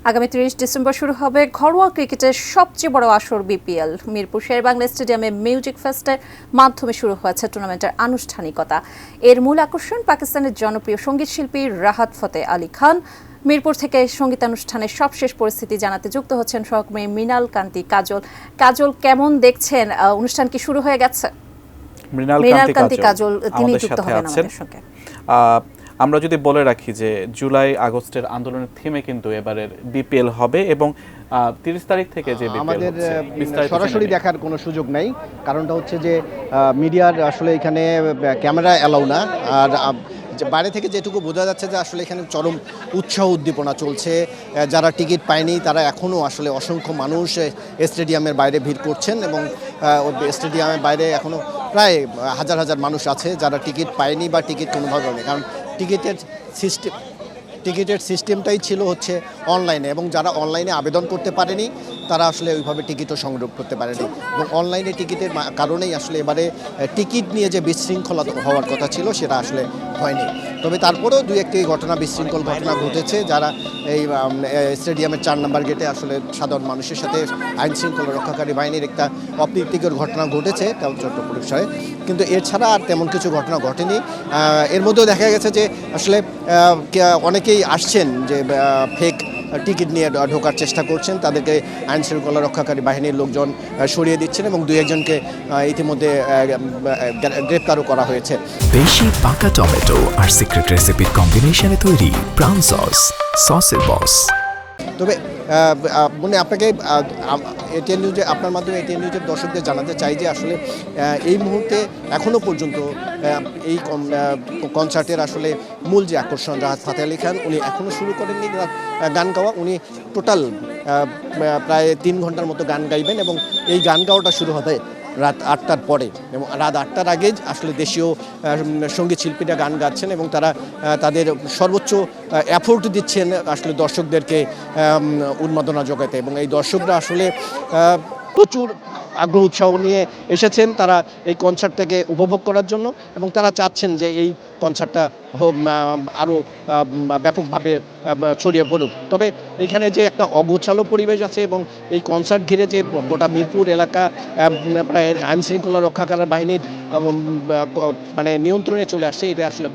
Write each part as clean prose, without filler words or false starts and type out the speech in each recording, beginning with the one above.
আগামী ৩০ ডিসেম্বর শুরু হবে ঘরোয়া ক্রিকেটের সবচেয়ে বড় আসর বিপিএল। মিরপুর শেরেবাংলা স্টেডিয়ামে মিউজিক ফেস্টের মাধ্যমে শুরু হয়েছে টুর্নামেন্টের আনুষ্ঠানিকতা। এর মূল আকর্ষণ পাকিস্তানের জনপ্রিয় সঙ্গীত শিল্পী রাহাত ফতে আলী খান। মিরপুর থেকে সঙ্গীতানুষ্ঠানের সবশেষ পরিস্থিতি জানাতে যুক্ত হচ্ছেন সহকর্মী মৃণাল কান্তি কাজল। কাজল, কেমন দেখছেন? অনুষ্ঠান কি শুরু হয়ে গেছে? মৃণাল কান্তি কাজল তিনি যুক্ত হবেন আমাদের সঙ্গে। আমরা যদি বলে রাখি যে জুলাই আগস্টের আন্দোলনের থিমে কিন্তু এবারের বিপিএল হবে এবং ৩০ তারিখ থেকে যে আমাদের সরাসরি দেখার কোনো সুযোগ নাই। কারণটা হচ্ছে যে মিডিয়ার আসলে এখানে ক্যামেরা অ্যালাউ না। আর বাইরে থেকে যেটুকু বোঝা যাচ্ছে যে আসলে এখানে চরম উৎসাহ উদ্দীপনা চলছে। যারা টিকিট পায়নি তারা এখনও আসলে অসংখ্য মানুষ স্টেডিয়ামের বাইরে ভিড় করছেন এবং স্টেডিয়ামের বাইরে এখনও প্রায় হাজার হাজার মানুষ আছে যারা টিকিট পায়নি বা টিকিট কোনোভাবে নেই। কারণ টিকিটের সিস্টেমটাই ছিল হচ্ছে অনলাইনে, এবং যারা অনলাইনে আবেদন করতে পারেনি তারা আসলে ওইভাবে টিকিটও সংগ্রহ করতে পারেনি। এবং অনলাইনে টিকিটের কারণেই আসলে এবারে টিকিট নিয়ে যে বিশৃঙ্খলা হওয়ার কথা ছিল সেটা আসলে হয়নি। তবে তারপরেও দুই একটি বিশৃঙ্খল ঘটনা ঘটেছে। যারা এই স্টেডিয়ামের ৪ নম্বর গেটে আসলে সাধারণ মানুষের সাথে আইন শৃঙ্খলা রক্ষাকারী বাহিনীর একটা অপ্রীতিকর ঘটনা ঘটেছে চট্টগ্রাম শহরে, কিন্তু এছাড়া আর তেমন কিছু ঘটনা ঘটেনি। এর মধ্যেও দেখা গেছে যে আসলে অনেকেই আসছেন যে ফেক টিকিট নিয়ে ঢোকার চেষ্টা করছেন, তাদেরকে আইন শৃঙ্খলা রক্ষাকারী বাহিনীর লোকজন সরিয়ে দিচ্ছেন এবং দুই একজনকে ইতিমধ্যে গ্রেপ্তারও করা হয়েছে। বেশি পাকা টমেটো আর সিক্রেট রেসিপির কম্বিনেশনে তৈরি প্রাউন সসের বস। তবে আপনাকে এটিএন নিউজে আপনার মাধ্যমে এটিএন নিউজের দর্শকদের জানাতে চাই যে আসলে এই মুহূর্তে এখনও পর্যন্ত এই কনসার্টের আসলে মূল যে আকর্ষণ রাহাত ফতে আলী খান, উনি এখনও শুরু করেননি গান গাওয়া। উনি টোটাল প্রায় ৩ ঘন্টার মতো গান গাইবেন এবং এই গান গাওয়াটা শুরু হবে রাত ৮টার পরে, এবং রাত ৮টার আগে আসলে দেশীয় সঙ্গীত শিল্পীরা গান গাচ্ছেন এবং তারা তাদের সর্বোচ্চ এফোর্ট দিচ্ছেন আসলে দর্শকদেরকে উন্মাদনা জোগাতে। এবং এই দর্শকরা আসলে প্রচুর আগ্রহ উৎসাহ নিয়ে এসেছেন তারা এই কনসার্টটাকে উপভোগ করার জন্য, এবং তারা চাচ্ছেন যে এই কনসার্টটা আরও ব্যাপকভাবে ছড়িয়ে পড়ুক। তবে এখানে যে একটা অগোছালো পরিবেশ আছে এবং এই কনসার্ট ঘিরে যে গোটা মিরপুর এলাকা প্রায় আইন শৃঙ্খলা রক্ষাকারী বাহিনীর মানে নিয়ন্ত্রণে চলে আসছে, এটা আসলে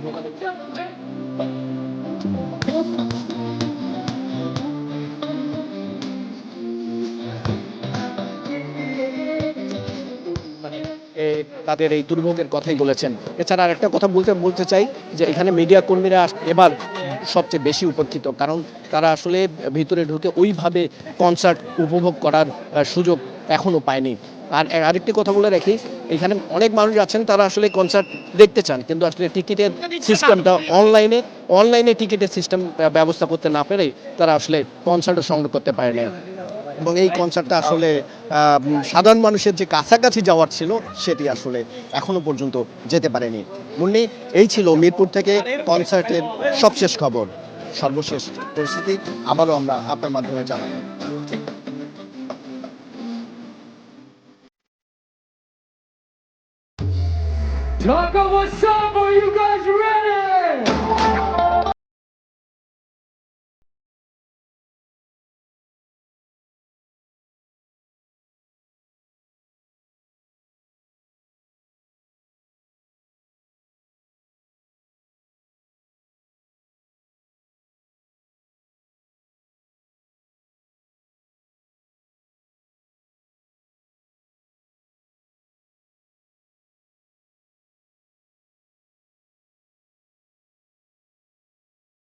তাদের এই দুর্ভোগের কথাই বলেছেন। এছাড়া আর একটা কথা বলতে চাই যে এখানে মিডিয়া কর্মীরা এবার সবচেয়ে বেশি উপকৃত, কারণ তারা আসলে ভিতরে ঢুকে ওইভাবে কনসার্ট উপভোগ করার সুযোগ এখনও পায়নি। আর আরেকটি কথা বলে রাখি, এখানে অনেক মানুষ আছেন তারা আসলে কনসার্ট দেখতে চান, কিন্তু আসলে টিকিটের সিস্টেমটা অনলাইনে টিকিটের সিস্টেম ব্যবস্থা করতে না পেরে তারা আসলে কনসার্টও সংগ্রহ করতে পারে না। এবং এই কনসার্টটা আসলে সাধারণ মানুষের যে কাছাকাছি যাওয়ার ছিল সেটি আসলে এখনো পর্যন্ত যেতে পারেনি। মুন্নি, এই ছিল মিরপুর থেকে কনসার্টের সবশেষ খবর, সর্বশেষ পরিস্থিতি আবারও আমরা আপনার মাধ্যমে জানাবো। Talk of what's up, are you guys ready?